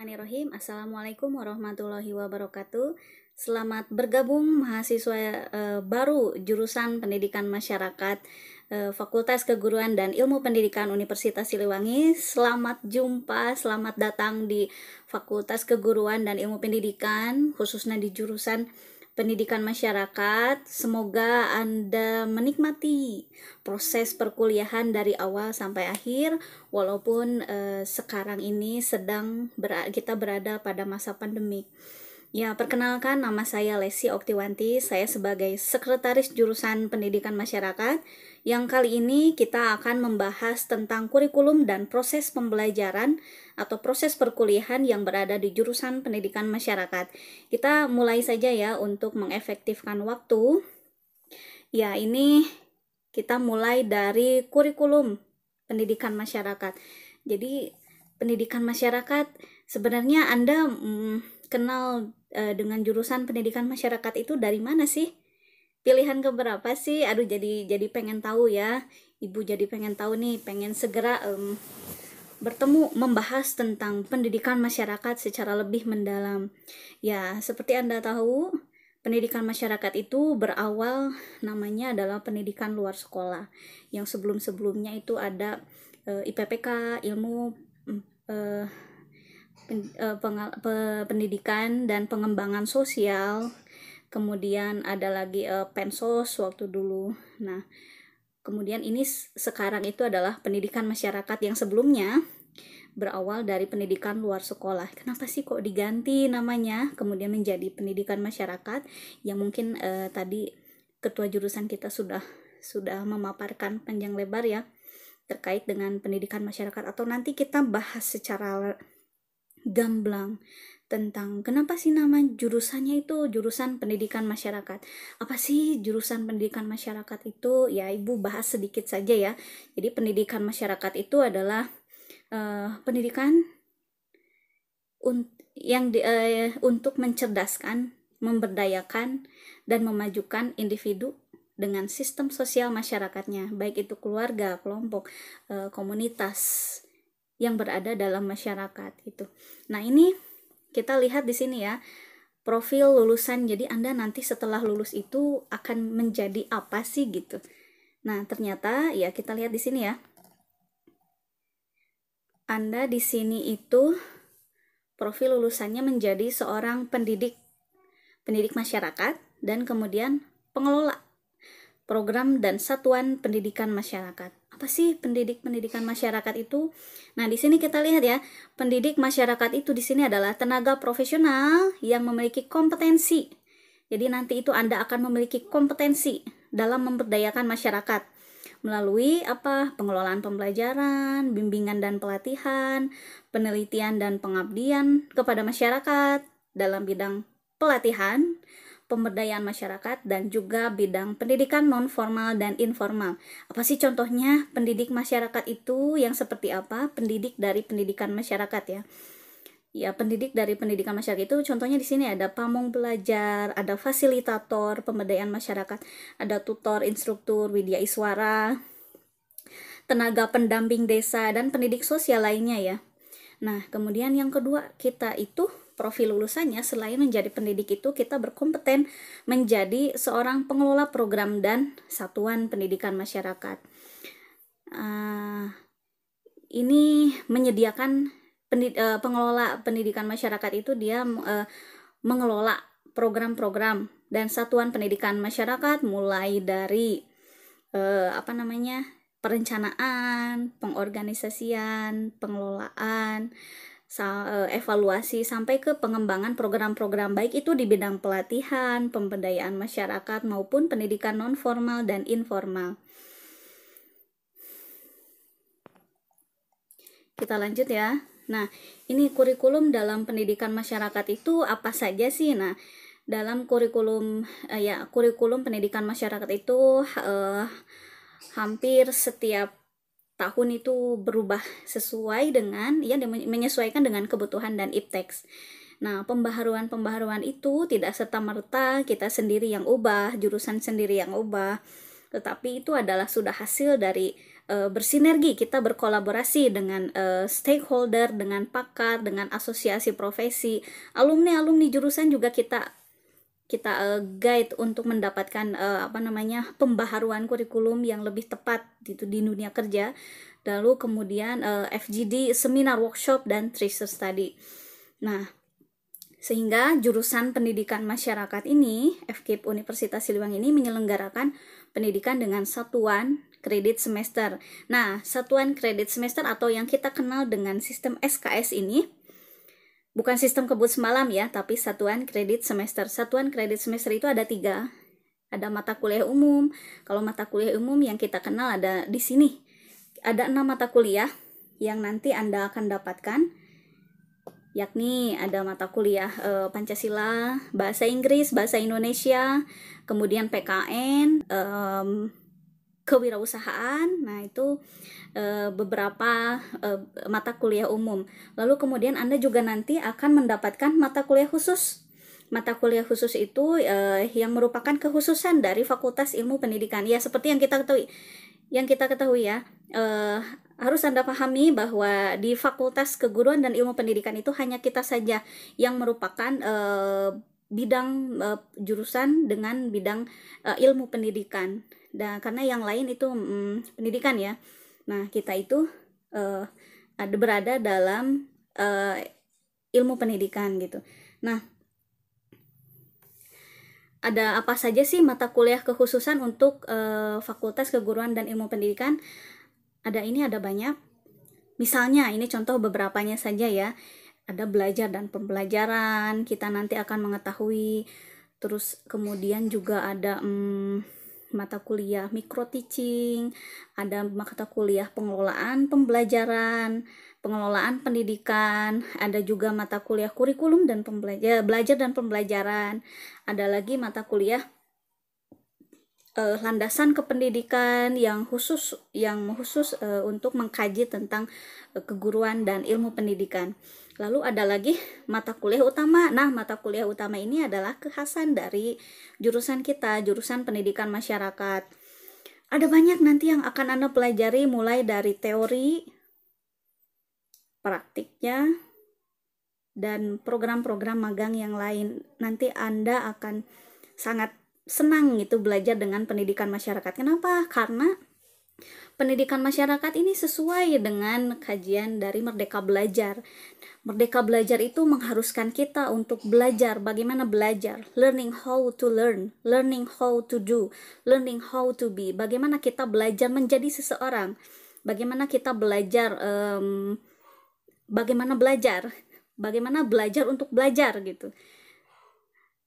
Bismillahirrahmanirrahim. Assalamualaikum warahmatullahi wabarakatuh. Selamat bergabung mahasiswa baru jurusan Pendidikan Masyarakat Fakultas Keguruan dan Ilmu Pendidikan Universitas Siliwangi. Selamat jumpa, selamat datang di Fakultas Keguruan dan Ilmu Pendidikan, khususnya di jurusan Pendidikan Masyarakat. Semoga Anda menikmati proses perkuliahan dari awal sampai akhir, walaupun sekarang ini kita berada pada masa pandemik. Ya, perkenalkan, nama saya Lesi Oktiwanti. Saya sebagai sekretaris jurusan Pendidikan Masyarakat. Yang kali ini kita akan membahas tentang kurikulum dan proses pembelajaran atau proses perkuliahan yang berada di jurusan Pendidikan Masyarakat. Kita mulai saja ya untuk mengefektifkan waktu. Ya, ini kita mulai dari kurikulum Pendidikan Masyarakat. Jadi, Pendidikan Masyarakat, sebenarnya Anda kenal dengan jurusan Pendidikan Masyarakat itu dari mana sih? Pilihan keberapa sih? Aduh, jadi pengen tahu ya. Ibu jadi pengen tahu nih, pengen segera bertemu membahas tentang pendidikan masyarakat secara lebih mendalam. Ya, seperti Anda tahu, pendidikan masyarakat itu berawal namanya adalah pendidikan luar sekolah. Yang sebelum-sebelumnya itu ada IPPK, ilmu pendidikan dan pengembangan sosial. Kemudian ada lagi Pensos waktu dulu. Nah, kemudian ini sekarang itu adalah pendidikan masyarakat yang sebelumnya berawal dari pendidikan luar sekolah. Kenapa sih kok diganti namanya kemudian menjadi pendidikan masyarakat? Yang mungkin tadi ketua jurusan kita sudah memaparkan panjang lebar ya terkait dengan pendidikan masyarakat, atau nanti kita bahas secara gamblang tentang kenapa sih nama jurusannya itu jurusan pendidikan masyarakat. Apa sih jurusan pendidikan masyarakat itu? Ya, Ibu bahas sedikit saja ya. Jadi pendidikan masyarakat itu adalah pendidikan untuk mencerdaskan, memberdayakan, dan memajukan individu dengan sistem sosial masyarakatnya, baik itu keluarga, kelompok, komunitas yang berada dalam masyarakat itu. Nah, ini kita lihat di sini ya, profil lulusan. Jadi Anda nanti setelah lulus itu akan menjadi apa sih gitu. Nah, ternyata ya kita lihat di sini ya. Anda di sini itu profil lulusannya menjadi seorang pendidik masyarakat dan kemudian pengelola program dan satuan pendidikan masyarakat. Apa sih pendidikan masyarakat itu? Nah, di sini kita lihat ya, pendidik masyarakat itu di sini adalah tenaga profesional yang memiliki kompetensi. Jadi nanti itu Anda akan memiliki kompetensi dalam memberdayakan masyarakat melalui pengelolaan pembelajaran, bimbingan dan pelatihan, penelitian dan pengabdian kepada masyarakat dalam bidang pelatihan, pemberdayaan masyarakat, dan juga bidang pendidikan non-formal dan informal. Apa sih contohnya pendidik masyarakat itu yang seperti apa? Pendidik dari pendidikan masyarakat ya. Ya, pendidik dari pendidikan masyarakat itu contohnya di sini ada pamong belajar, ada fasilitator pemberdayaan masyarakat, ada tutor, instruktur, widya iswara, tenaga pendamping desa, dan pendidik sosial lainnya ya. Nah, kemudian yang kedua, kita itu profil lulusannya selain menjadi pendidik itu kita berkompeten menjadi seorang pengelola program dan satuan pendidikan masyarakat. Ini menyediakan pengelola pendidikan masyarakat itu dia mengelola program-program dan satuan pendidikan masyarakat mulai dari perencanaan, pengorganisasian, pengelolaan, evaluasi sampai ke pengembangan program-program baik itu di bidang pelatihan, pemberdayaan masyarakat maupun pendidikan non formal dan informal. Kita lanjut ya. Nah, ini kurikulum dalam pendidikan masyarakat itu apa saja sih? Nah, dalam kurikulum pendidikan masyarakat itu hampir setiap tahun itu berubah sesuai dengan menyesuaikan dengan kebutuhan dan ipteks. Nah, pembaharuan itu tidak serta-merta kita sendiri yang ubah, jurusan sendiri yang ubah, tetapi itu adalah sudah hasil dari bersinergi, kita berkolaborasi dengan stakeholder, dengan pakar, dengan asosiasi profesi, alumni jurusan juga kita guide untuk mendapatkan pembaharuan kurikulum yang lebih tepat gitu di dunia kerja. Lalu kemudian FGD, seminar, workshop, dan research study. Nah, sehingga jurusan pendidikan masyarakat ini, FKIP Universitas Siliwangi ini menyelenggarakan pendidikan dengan satuan kredit semester. Nah, satuan kredit semester atau yang kita kenal dengan sistem SKS ini, bukan sistem kebut semalam ya, tapi satuan kredit semester. Satuan kredit semester itu ada 3. Ada mata kuliah umum. Kalau mata kuliah umum yang kita kenal ada di sini. Ada 6 mata kuliah yang nanti Anda akan dapatkan, yakni ada mata kuliah Pancasila, Bahasa Inggris, Bahasa Indonesia, kemudian PKN, kewirausahaan. Nah, itu beberapa mata kuliah umum. Lalu kemudian Anda juga nanti akan mendapatkan mata kuliah khusus. Mata kuliah khusus itu yang merupakan kekhususan dari Fakultas Ilmu Pendidikan. Ya, seperti yang kita ketahui ya, harus Anda pahami bahwa di Fakultas Keguruan dan Ilmu Pendidikan itu hanya kita saja yang merupakan bidang jurusan dengan bidang ilmu pendidikan. Dan karena yang lain itu pendidikan ya. Nah, kita itu berada dalam ilmu pendidikan gitu. Nah, ada apa saja sih mata kuliah kekhususan untuk Fakultas Keguruan dan Ilmu Pendidikan? Ada banyak. Misalnya, ini contoh beberapanya saja ya. Ada belajar dan pembelajaran, kita nanti akan mengetahui. Terus kemudian juga ada mata kuliah micro teaching, ada mata kuliah pengelolaan pembelajaran, pengelolaan pendidikan, ada juga mata kuliah kurikulum dan belajar dan pembelajaran, ada lagi mata kuliah landasan kependidikan yang khusus untuk mengkaji tentang keguruan dan ilmu pendidikan. Lalu ada lagi mata kuliah utama. Nah, mata kuliah utama ini adalah kekhasan dari jurusan kita, jurusan pendidikan masyarakat. Ada banyak nanti yang akan Anda pelajari, mulai dari teori, praktiknya, dan program-program magang yang lain. Nanti Anda akan sangat senang gitu belajar dengan pendidikan masyarakat. Kenapa? Karena pendidikan masyarakat ini sesuai dengan kajian dari Merdeka Belajar. Merdeka Belajar itu mengharuskan kita untuk belajar, bagaimana belajar, learning how to learn, learning how to do, learning how to be. Bagaimana kita belajar menjadi seseorang, bagaimana kita belajar, bagaimana belajar untuk belajar gitu.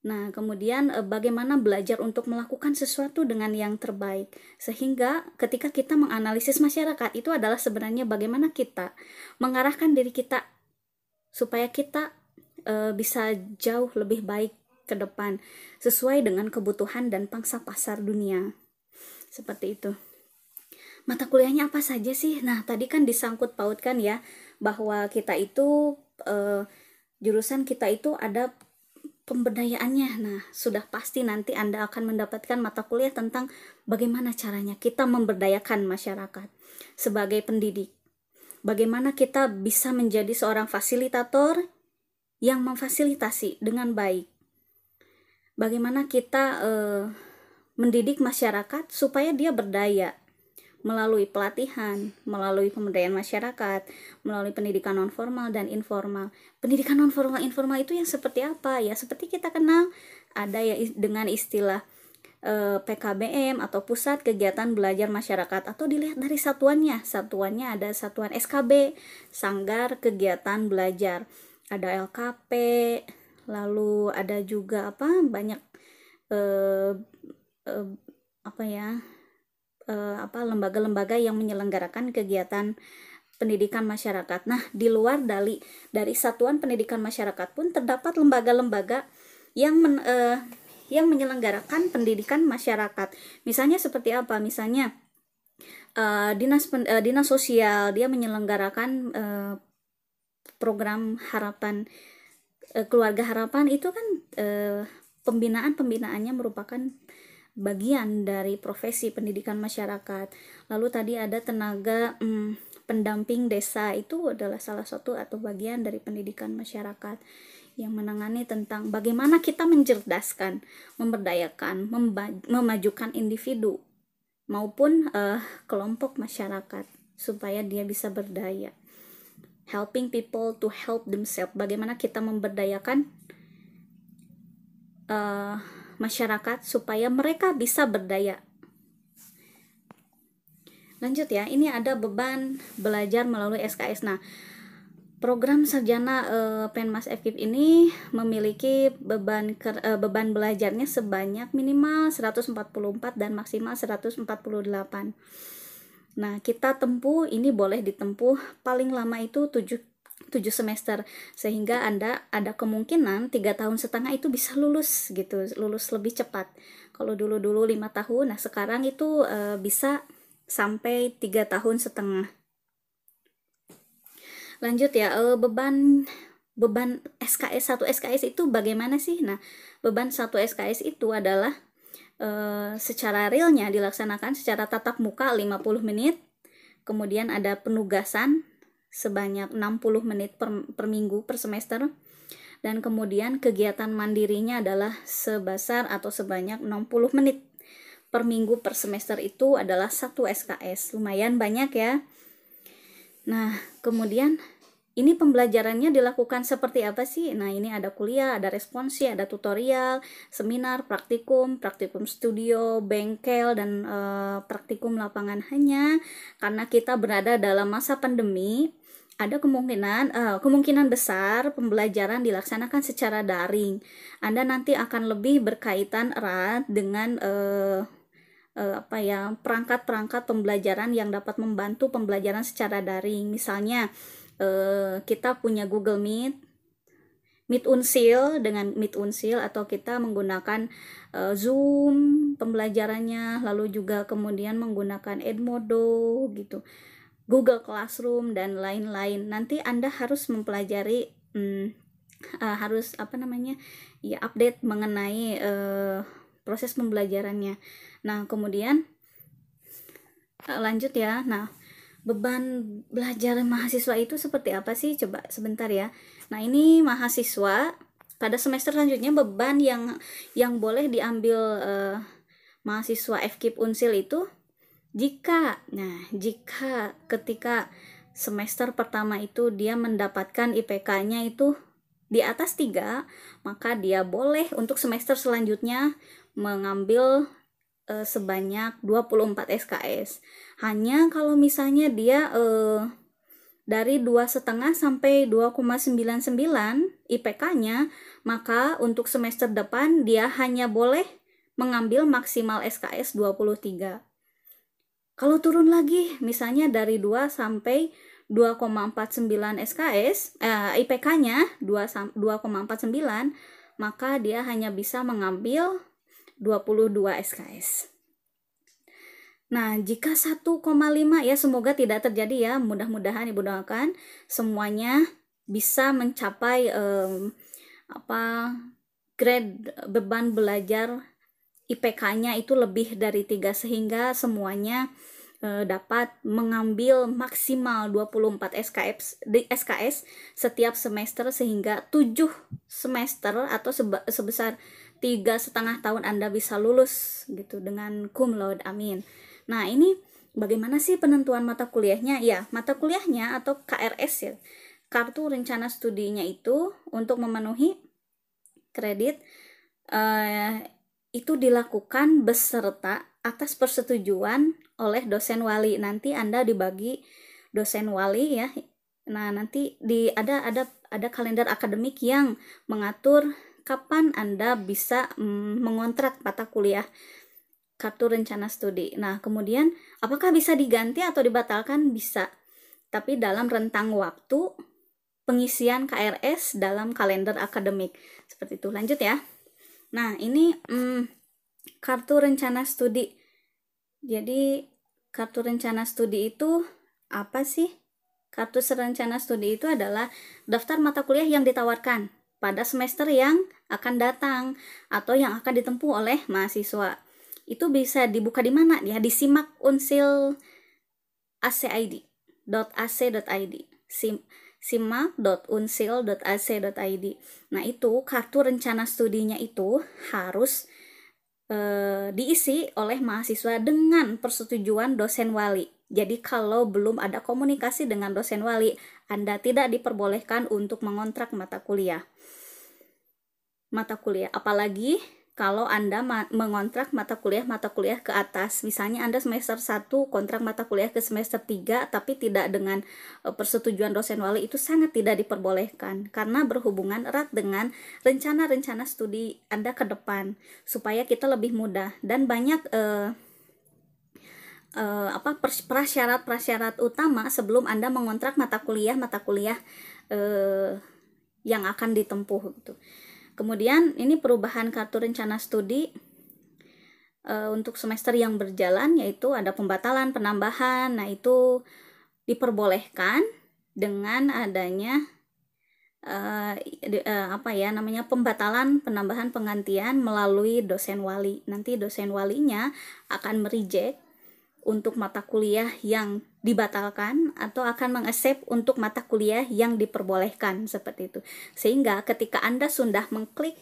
Nah, kemudian bagaimana belajar untuk melakukan sesuatu dengan yang terbaik. Sehingga ketika kita menganalisis masyarakat, itu adalah sebenarnya bagaimana kita mengarahkan diri kita supaya kita bisa jauh lebih baik ke depan sesuai dengan kebutuhan dan pangsa pasar dunia. Seperti itu. Mata kuliahnya apa saja sih? Nah, tadi kan disangkut pautkan ya bahwa kita itu jurusan kita itu ada pemberdayaannya. Nah, sudah pasti nanti Anda akan mendapatkan mata kuliah tentang bagaimana caranya kita memberdayakan masyarakat sebagai pendidik. Bagaimana kita bisa menjadi seorang fasilitator yang memfasilitasi dengan baik. Bagaimana kita mendidik masyarakat supaya dia berdaya melalui pelatihan, melalui pemberdayaan masyarakat, melalui pendidikan non-formal dan informal. Pendidikan non-formal informal itu yang seperti apa? Ya, seperti kita kenal ada ya dengan istilah PKBM atau Pusat Kegiatan Belajar Masyarakat, atau dilihat dari satuannya. Satuannya ada satuan SKB, Sanggar Kegiatan Belajar. Ada LKP, lalu ada juga banyak lembaga-lembaga yang menyelenggarakan kegiatan pendidikan masyarakat. Nah, di luar dari satuan pendidikan masyarakat pun terdapat lembaga-lembaga yang menyelenggarakan pendidikan masyarakat. Misalnya seperti apa? Misalnya dinas sosial, dia menyelenggarakan program harapan, keluarga harapan. Itu kan pembinaannya merupakan bagian dari profesi pendidikan masyarakat. Lalu tadi ada tenaga pendamping desa, itu adalah salah satu atau bagian dari pendidikan masyarakat yang menangani tentang bagaimana kita mencerdaskan, memberdayakan, memajukan individu maupun kelompok masyarakat supaya dia bisa berdaya. Helping people to help themselves, bagaimana kita memberdayakan masyarakat supaya mereka bisa berdaya. Lanjut ya, ini ada beban belajar melalui SKS. Nah, program sarjana Penmas FKIP ini memiliki beban belajarnya sebanyak minimal 144 dan maksimal 148. Nah, kita tempuh, ini boleh ditempuh paling lama itu 7 semester, sehingga Anda ada kemungkinan 3,5 tahun itu bisa lulus gitu, lulus lebih cepat. Kalau dulu 5 tahun, nah sekarang itu bisa sampai 3,5 tahun. Lanjut ya, beban SKS 1 SKS itu bagaimana sih? Nah, beban 1 SKS itu adalah secara realnya dilaksanakan secara tatap muka 50 menit, kemudian ada penugasan sebanyak 60 menit per minggu per semester, dan kemudian kegiatan mandirinya adalah sebesar atau sebanyak 60 menit per minggu per semester. Itu adalah 1 SKS, lumayan banyak ya. Nah, kemudian ini pembelajarannya dilakukan seperti apa sih? Nah, ini ada kuliah, ada responsi, ada tutorial, seminar, praktikum studio, bengkel, dan praktikum lapangan. Hanya karena kita berada dalam masa pandemi, ada kemungkinan besar pembelajaran dilaksanakan secara daring. Anda nanti akan lebih berkaitan erat dengan perangkat-perangkat pembelajaran yang dapat membantu pembelajaran secara daring. Misalnya kita punya Google Meet Unsil, dengan Meet Unsil, atau kita menggunakan Zoom pembelajarannya, lalu juga kemudian menggunakan Edmodo gitu, Google Classroom dan lain-lain. Nanti Anda harus mempelajari harus update mengenai proses pembelajarannya. Nah, kemudian lanjut ya. Nah, beban belajar mahasiswa itu seperti apa sih? Coba sebentar ya. Nah, ini mahasiswa pada semester selanjutnya, beban yang boleh diambil mahasiswa FKIP Unsil itu jika ketika semester pertama itu dia mendapatkan IPK-nya itu di atas 3, maka dia boleh untuk semester selanjutnya mengambil sebanyak 24 SKS. Hanya kalau misalnya dia dari 2,5 sampai 2,99 IPK-nya, maka untuk semester depan dia hanya boleh mengambil maksimal SKS 23. Kalau turun lagi, misalnya dari 2 sampai 2,49 SKS, IPK-nya 2,49, maka dia hanya bisa mengambil 22 SKS. Nah, jika 1,5 ya, semoga tidak terjadi ya, mudah-mudahan Ibu doakan semuanya bisa mencapai grade beban belajar IPK-nya itu lebih dari 3, sehingga semuanya dapat mengambil maksimal 24 SKS setiap semester, sehingga 7 semester atau sebesar 3,5 tahun Anda bisa lulus gitu dengan cum laude. Amin. Nah, ini bagaimana sih penentuan mata kuliahnya? Ya, mata kuliahnya atau KRS ya, kartu rencana studinya itu untuk memenuhi kredit itu dilakukan beserta atas persetujuan oleh dosen wali. Nanti Anda dibagi dosen wali ya. Nah, nanti ada kalender akademik yang mengatur kapan Anda bisa mengontrak mata kuliah kartu rencana studi. Nah, kemudian apakah bisa diganti atau dibatalkan? Bisa. Tapi dalam rentang waktu pengisian KRS dalam kalender akademik. Seperti itu. Lanjut ya. Nah, ini kartu rencana studi. Jadi, kartu rencana studi itu apa sih? Kartu rencana studi itu adalah daftar mata kuliah yang ditawarkan pada semester yang akan datang atau yang akan ditempuh oleh mahasiswa. Itu bisa dibuka di mana ya? Di Simak Unsil ac.id.ac.id. simak.unsil.ac.id. Nah, itu kartu rencana studinya itu harus diisi oleh mahasiswa dengan persetujuan dosen wali. Jadi kalau belum ada komunikasi dengan dosen wali, Anda tidak diperbolehkan untuk mengontrak mata kuliah. Apalagi kalau Anda mengontrak mata kuliah ke atas. Misalnya Anda semester 1 kontrak mata kuliah ke semester 3 tapi tidak dengan persetujuan dosen wali, itu sangat tidak diperbolehkan karena berhubungan erat dengan rencana-rencana studi Anda ke depan, supaya kita lebih mudah. Dan banyak prasyarat utama sebelum Anda mengontrak mata kuliah yang akan ditempuh gitu. Kemudian ini perubahan kartu rencana studi untuk semester yang berjalan, yaitu ada pembatalan, penambahan. Nah, itu diperbolehkan dengan adanya pembatalan, penambahan, penggantian melalui dosen wali. Nanti dosen walinya akan mereject untuk mata kuliah yang dibatalkan atau akan meng-accept untuk mata kuliah yang diperbolehkan, seperti itu. Sehingga ketika Anda sudah mengklik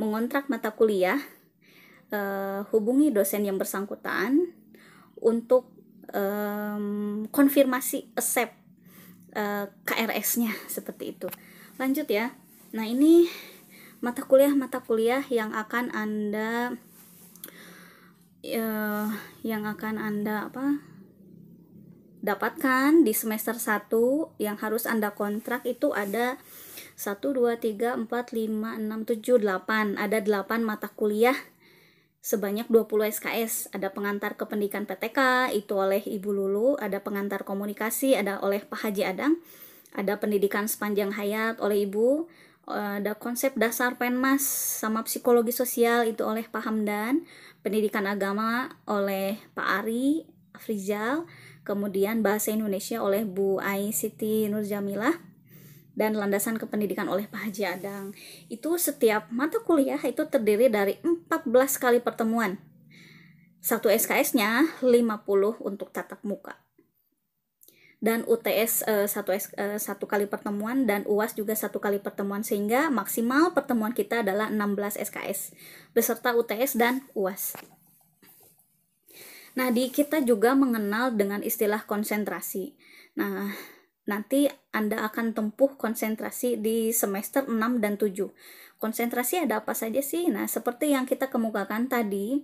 mengontrak mata kuliah, hubungi dosen yang bersangkutan untuk konfirmasi accept KRS-nya, seperti itu. Lanjut ya. Nah, ini mata kuliah yang akan Anda dapatkan di semester 1 yang harus Anda kontrak itu ada 1, 2, 3, 4, 5, 6, 7, 8. Ada 8 mata kuliah sebanyak 20 SKS. Ada pengantar ke pendidikan PTK, itu oleh Ibu Lulu. Ada pengantar komunikasi, ada oleh Pak Haji Adang. Ada pendidikan sepanjang hayat oleh Ibu. Ada konsep dasar Penmas sama psikologi sosial, itu oleh Pak Hamdan. Pendidikan agama oleh Pak Ari Afrizal. Kemudian bahasa Indonesia oleh Bu Ai Siti Nurjamilah. Dan landasan kependidikan oleh Pak Haji Adang. Itu setiap mata kuliah itu terdiri dari 14 kali pertemuan. 1 SKS-nya 50 untuk tatap muka. Dan UTS 1 kali pertemuan, dan UAS juga 1 kali pertemuan, sehingga maksimal pertemuan kita adalah 16 SKS beserta UTS dan UAS. Nah, kita juga mengenal dengan istilah konsentrasi. Nah, nanti Anda akan tempuh konsentrasi di semester 6 dan 7. Konsentrasi ada apa saja sih? Nah, seperti yang kita kemukakan tadi,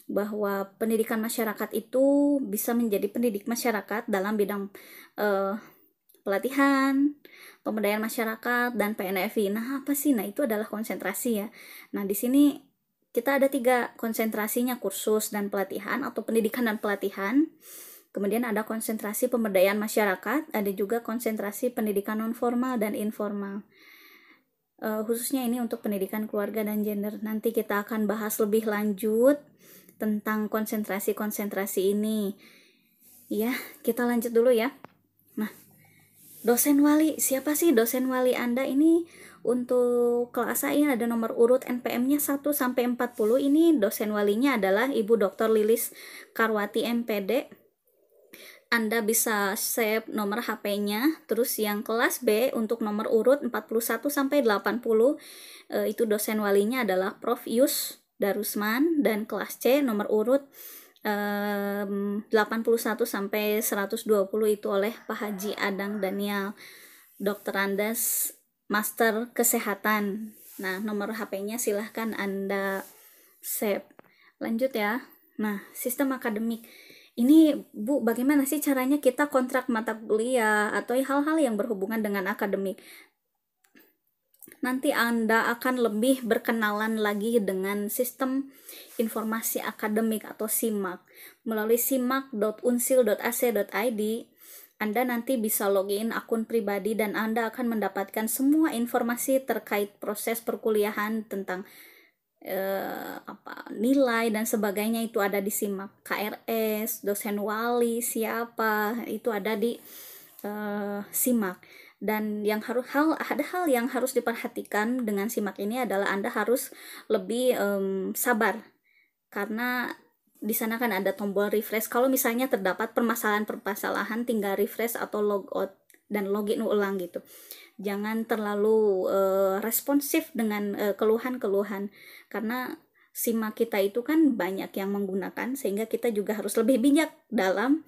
bahwa pendidikan masyarakat itu bisa menjadi pendidik masyarakat dalam bidang pelatihan, pemberdayaan masyarakat, dan PNFI. Nah, apa sih? Nah, itu adalah konsentrasi ya. Nah, di sini kita ada 3 konsentrasinya, kursus dan pelatihan atau pendidikan dan pelatihan. Kemudian ada konsentrasi pemberdayaan masyarakat, ada juga konsentrasi pendidikan non formal dan informal. Khususnya ini untuk pendidikan keluarga dan gender. Nanti kita akan bahas lebih lanjut tentang konsentrasi-konsentrasi ini. Ya, kita lanjut dulu ya. Nah, dosen wali, siapa sih dosen wali Anda ini? Untuk kelas A ini ada nomor urut NPM-nya 1 sampai 40. Ini dosen walinya adalah Ibu Dr. Lilis Karwati MPD. Anda bisa save nomor HP-nya. Terus yang kelas B untuk nomor urut 41 sampai 80 itu dosen walinya adalah Prof. Yus Darusman, dan kelas C nomor urut 81 sampai 120 itu oleh Pak Haji Adang Daniel, Dr. Andes, Master Kesehatan. Nah, nomor HP-nya silahkan Anda save. Lanjut ya. Nah, sistem akademik. Ini Bu, bagaimana sih caranya kita kontrak mata kuliah atau hal-hal yang berhubungan dengan akademik? Nanti Anda akan lebih berkenalan lagi dengan sistem informasi akademik atau SIMAK. Melalui simak.unsil.ac.id, Anda nanti bisa login akun pribadi dan Anda akan mendapatkan semua informasi terkait proses perkuliahan tentang nilai dan sebagainya, itu ada di SIMAK. KRS, dosen wali siapa, itu ada di SIMAK. Dan ada hal yang harus diperhatikan dengan SIMAK ini adalah Anda harus lebih sabar, karena di sana kan ada tombol refresh. Kalau misalnya terdapat permasalahan tinggal refresh atau logout dan login ulang gitu. Jangan terlalu responsif dengan keluhan-keluhan, karena SIMAK kita itu kan banyak yang menggunakan, sehingga kita juga harus lebih bijak dalam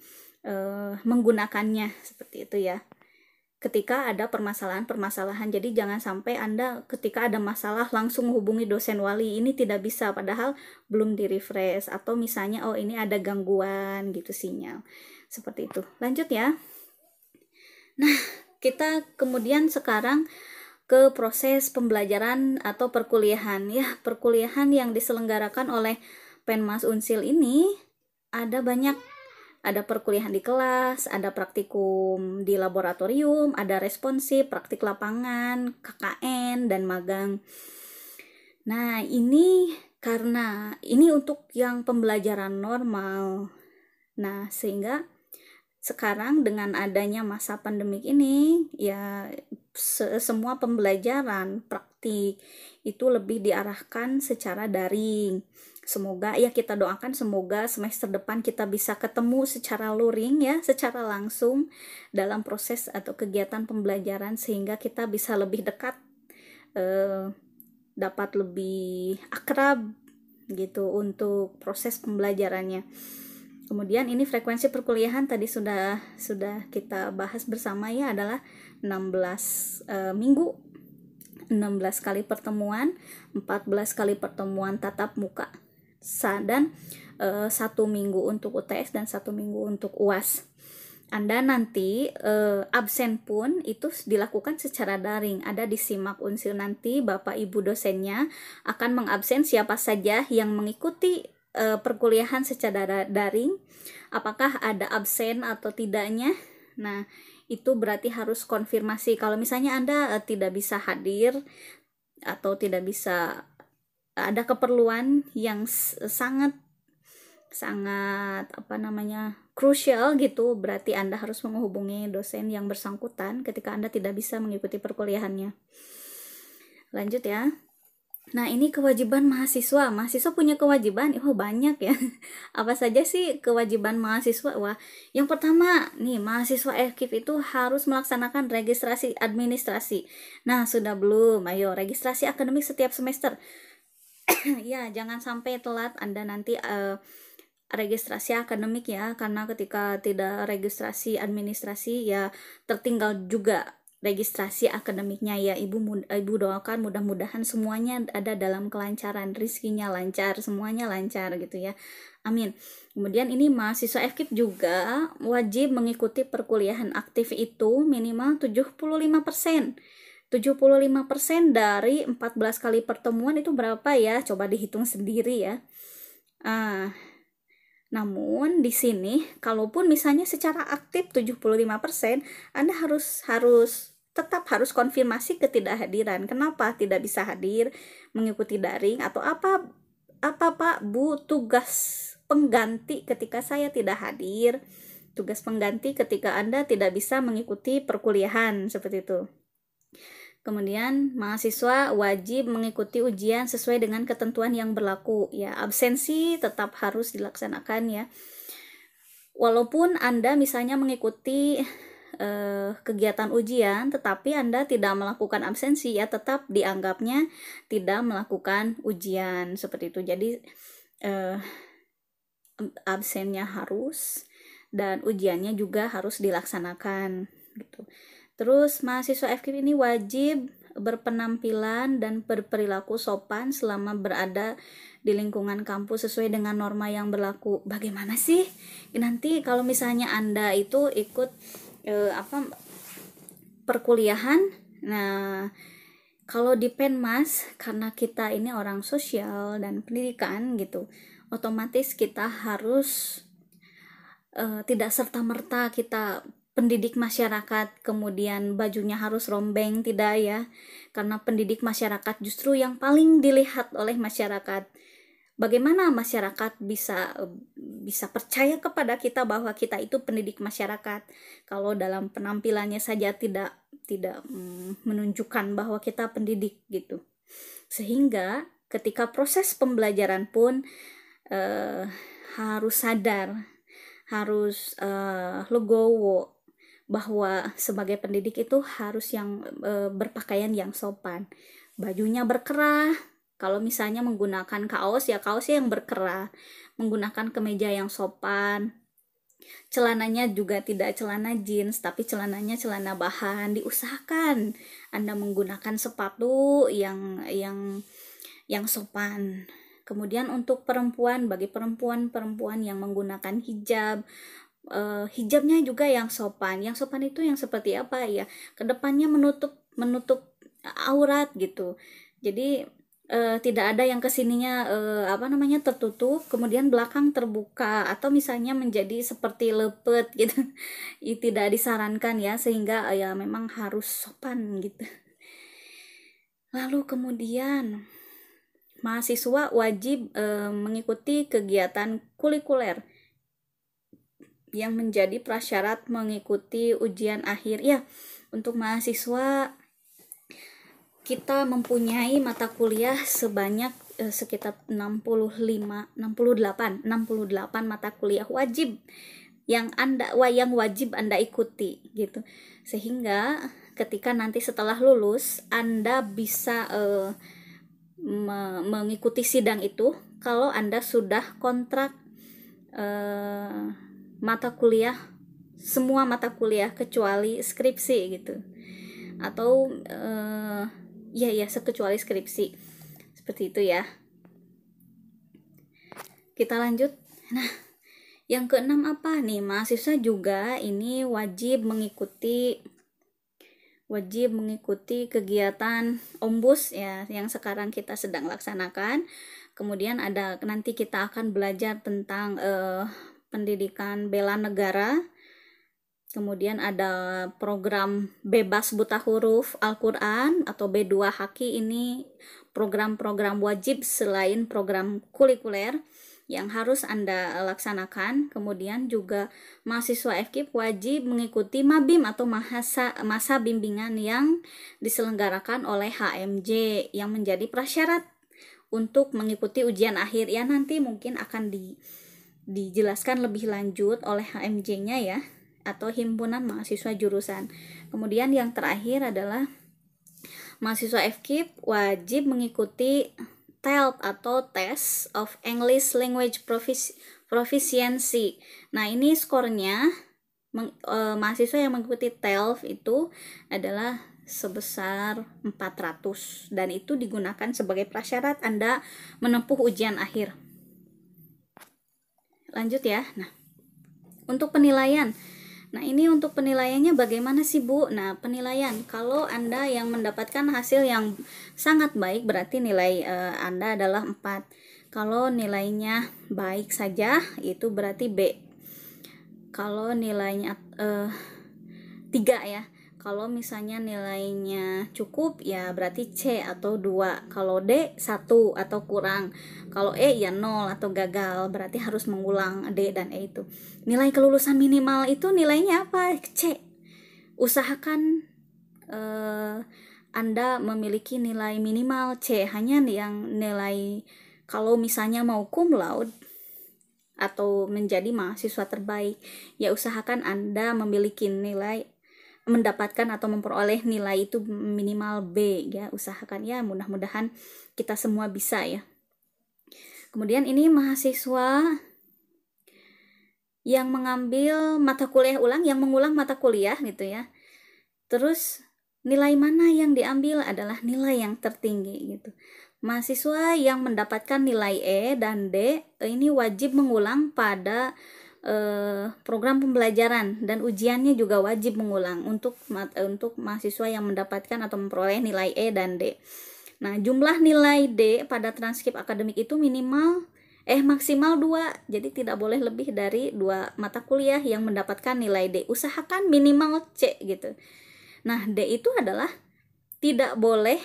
menggunakannya, seperti itu ya. Ketika ada permasalahan. Jadi jangan sampai Anda ketika ada masalah langsung hubungi dosen wali, ini tidak bisa, padahal belum di refresh, atau misalnya oh ini ada gangguan gitu sinyal. Seperti itu. Lanjut ya. Nah, kita kemudian sekarang ke proses pembelajaran atau perkuliahan. Ya, perkuliahan yang diselenggarakan oleh Penmas Unsil ini ada banyak. Ada perkuliahan di kelas, ada praktikum di laboratorium, ada responsif, praktik lapangan, KKN, dan magang. Nah, ini karena ini untuk yang pembelajaran normal. Nah, sehingga sekarang dengan adanya masa pandemik ini, ya semua pembelajaran praktik itu lebih diarahkan secara daring. Semoga ya kita doakan semoga semester depan kita bisa ketemu secara luring ya, secara langsung dalam proses atau kegiatan pembelajaran, sehingga kita bisa lebih dekat, dapat lebih akrab gitu untuk proses pembelajarannya. Kemudian ini frekuensi perkuliahan tadi sudah kita bahas bersama ya, adalah 16 minggu, 16 kali pertemuan, 14 kali pertemuan tatap muka, dan 1 minggu untuk UTS dan 1 minggu untuk UAS. Anda nanti absen pun itu dilakukan secara daring. Ada di SIMAK Unsil nanti Bapak Ibu dosennya akan mengabsen siapa saja yang mengikuti perkuliahan secara daring. Apakah ada absen atau tidaknya? Nah, itu berarti harus konfirmasi. Kalau misalnya Anda tidak bisa hadir atau tidak bisa, ada keperluan yang sangat krusial gitu, berarti Anda harus menghubungi dosen yang bersangkutan ketika Anda tidak bisa mengikuti perkuliahannya. Lanjut ya. Nah, ini kewajiban mahasiswa. Mahasiswa punya kewajiban, banyak ya. Apa saja sih kewajiban mahasiswa? Wah, yang pertama nih, mahasiswa FKIP itu harus melaksanakan registrasi administrasi. Nah, sudah belum? Ayo, registrasi akademik setiap semester. Ya, jangan sampai telat Anda nanti registrasi akademik ya, karena ketika tidak registrasi administrasi ya tertinggal juga registrasi akademiknya ya. Ibu doakan mudah-mudahan semuanya ada dalam kelancaran, rezekinya lancar, semuanya lancar gitu ya. Amin. Kemudian ini mahasiswa FKIP juga wajib mengikuti perkuliahan aktif itu minimal 75%. 75% dari 14 kali pertemuan itu berapa ya? Coba dihitung sendiri ya. Namun di sini kalaupun misalnya secara aktif 75%, Anda tetap harus konfirmasi ketidakhadiran. Kenapa tidak bisa hadir mengikuti daring, atau apa Pak Bu, tugas pengganti ketika saya tidak hadir, tugas pengganti ketika Anda tidak bisa mengikuti perkuliahan, seperti itu. Kemudian mahasiswa wajib mengikuti ujian sesuai dengan ketentuan yang berlaku ya. Absensi tetap harus dilaksanakan ya. Walaupun Anda misalnya mengikuti kegiatan ujian tetapi Anda tidak melakukan absensi ya, tetap dianggapnya tidak melakukan ujian, seperti itu. Jadi absennya harus dan ujiannya juga harus dilaksanakan gitu. Terus mahasiswa FKIP ini wajib berpenampilan dan berperilaku sopan selama berada di lingkungan kampus sesuai dengan norma yang berlaku. Bagaimana sih nanti kalau misalnya Anda itu ikut perkuliahan? Nah, kalau di Penmas, karena kita ini orang sosial dan pendidikan gitu, otomatis kita harus tidak serta-merta kita pendidik masyarakat kemudian bajunya harus rombeng, tidak ya, karena pendidik masyarakat justru yang paling dilihat oleh masyarakat. Bagaimana masyarakat bisa percaya kepada kita bahwa kita itu pendidik masyarakat kalau dalam penampilannya saja tidak menunjukkan bahwa kita pendidik gitu. Sehingga ketika proses pembelajaran pun harus sadar, harus legowo bahwa sebagai pendidik itu harus yang berpakaian yang sopan, bajunya berkerah. Kalau misalnya menggunakan kaos, ya kaosnya yang berkerah, menggunakan kemeja yang sopan, celananya juga tidak celana jeans, tapi celananya celana bahan. Diusahakan Anda menggunakan sepatu yang sopan. Kemudian untuk perempuan, bagi perempuan yang menggunakan hijab, hijabnya juga yang sopan. Yang sopan itu yang seperti apa ya? Kedepannya menutup aurat gitu. Jadi tidak ada yang kesininya tertutup, kemudian belakang terbuka, atau misalnya menjadi seperti lepet gitu. Tidak disarankan ya, sehingga ya memang harus sopan gitu. Lalu kemudian mahasiswa wajib mengikuti kegiatan kulikuler yang menjadi prasyarat mengikuti ujian akhir ya. Untuk mahasiswa kita mempunyai mata kuliah sebanyak sekitar 68 mata kuliah wajib yang wajib Anda ikuti gitu. Sehingga ketika nanti setelah lulus Anda bisa mengikuti sidang itu kalau Anda sudah kontrak semua mata kuliah kecuali skripsi gitu. Atau kecuali skripsi, seperti itu ya. Kita lanjut. Nah, yang keenam apa nih? Mahasiswa juga ini wajib mengikuti kegiatan Ombus ya, yang sekarang kita sedang laksanakan. Kemudian nanti kita akan belajar tentang pendidikan bela negara. Kemudian ada program bebas buta huruf Al-Quran atau B2 Haki. Ini program-program wajib selain program kulikuler yang harus Anda laksanakan. Kemudian juga mahasiswa FKIP wajib mengikuti MABIM atau masa bimbingan yang diselenggarakan oleh HMJ yang menjadi prasyarat untuk mengikuti ujian akhir ya. Nanti mungkin akan dijelaskan lebih lanjut oleh HMJ-nya ya, atau himpunan mahasiswa jurusan. Kemudian yang terakhir adalah mahasiswa FKIP wajib mengikuti TELP atau Test of English Language Proficiency. Nah, ini skornya mahasiswa yang mengikuti TELP itu adalah sebesar 400 dan itu digunakan sebagai prasyarat Anda menempuh ujian akhir. Lanjut ya. Nah, untuk penilaian. Nah, ini untuk penilaiannya bagaimana sih, Bu? Nah, penilaian, kalau Anda yang mendapatkan hasil yang sangat baik, berarti nilai Anda adalah 4. Kalau nilainya baik saja, itu berarti B. Kalau nilainya 3 ya. Kalau misalnya nilainya cukup, ya berarti C atau 2. Kalau D, 1 atau kurang. Kalau E, ya 0 atau gagal. Berarti harus mengulang D dan E itu. Nilai kelulusan minimal itu nilainya apa? C. Usahakan Anda memiliki nilai minimal C. Hanya yang nilai, kalau misalnya mau cum laude atau menjadi mahasiswa terbaik, ya usahakan Anda memiliki mendapatkan atau memperoleh nilai itu minimal B ya. Usahakan ya, mudah-mudahan kita semua bisa ya. Kemudian ini mahasiswa yang mengambil mata kuliah ulang, yang mengulang mata kuliah gitu ya. Terus nilai mana yang diambil adalah nilai yang tertinggi gitu. Mahasiswa yang mendapatkan nilai E dan D ini wajib mengulang pada program pembelajaran dan ujiannya juga wajib mengulang untuk mahasiswa yang mendapatkan atau memperoleh nilai E dan D. Nah, jumlah nilai D pada transkrip akademik itu maksimal 2. Jadi tidak boleh lebih dari 2 mata kuliah yang mendapatkan nilai D. Usahakan minimal C gitu. Nah, D itu adalah tidak boleh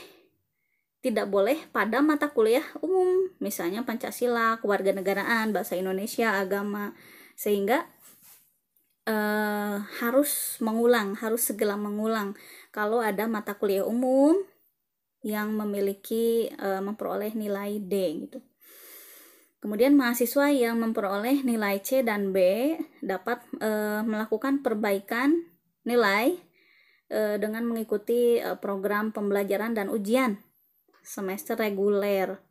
pada mata kuliah umum, misalnya Pancasila, kewarganegaraan, bahasa Indonesia, agama. Sehingga harus segera mengulang kalau ada mata kuliah umum yang memiliki memperoleh nilai D gitu. Kemudian mahasiswa yang memperoleh nilai C dan B dapat melakukan perbaikan nilai dengan mengikuti program pembelajaran dan ujian semester reguler,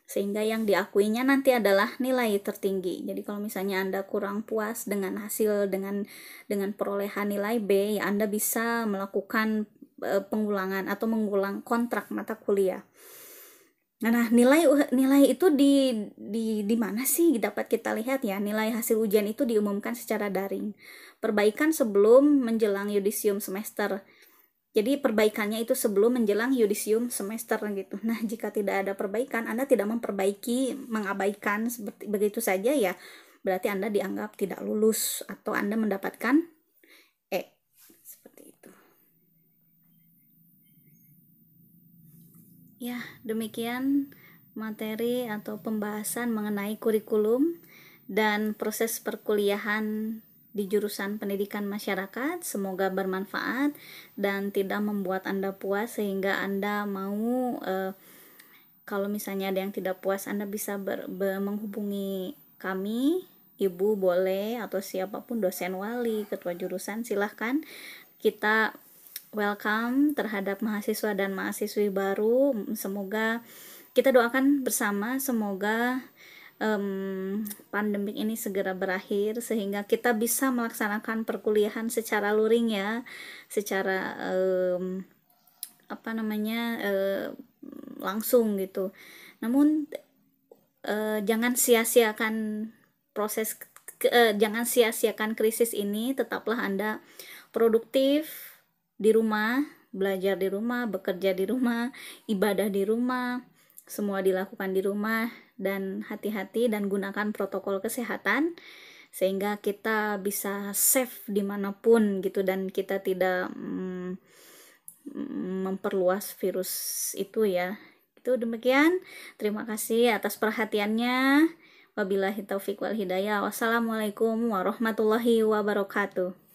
sehingga yang diakuinya nanti adalah nilai tertinggi. Jadi kalau misalnya Anda kurang puas dengan hasil dengan perolehan nilai B, ya Anda bisa melakukan pengulangan atau mengulang kontrak mata kuliah. Nah, nilai itu di mana sih dapat kita lihat ya? Nilai hasil ujian itu diumumkan secara daring. Perbaikan sebelum menjelang yudisium semester. Jadi perbaikannya itu sebelum menjelang yudisium semester gitu. Nah, jika tidak ada perbaikan, Anda tidak memperbaiki, mengabaikan seperti begitu saja ya, berarti Anda dianggap tidak lulus atau Anda mendapatkan E. Seperti itu. Ya, demikian materi atau pembahasan mengenai kurikulum dan proses perkuliahan di jurusan pendidikan masyarakat. Semoga bermanfaat dan tidak membuat Anda puas sehingga Anda mau kalau misalnya ada yang tidak puas, Anda bisa menghubungi kami, Ibu boleh, atau siapapun, dosen wali, ketua jurusan, silahkan. Kita welcome terhadap mahasiswa dan mahasiswi baru. Semoga kita doakan bersama, semoga pandemik ini segera berakhir sehingga kita bisa melaksanakan perkuliahan secara luring ya, secara langsung gitu. Namun jangan sia-siakan jangan sia-siakan krisis ini. Tetaplah Anda produktif di rumah, belajar di rumah, bekerja di rumah, ibadah di rumah, semua dilakukan di rumah, dan hati-hati dan gunakan protokol kesehatan sehingga kita bisa safe dimanapun gitu, dan kita tidak memperluas virus itu ya. Itu demikian. Terima kasih atas perhatiannya. Wabillahi taufiq wal hidayah. Wassalamualaikum warahmatullahi wabarakatuh.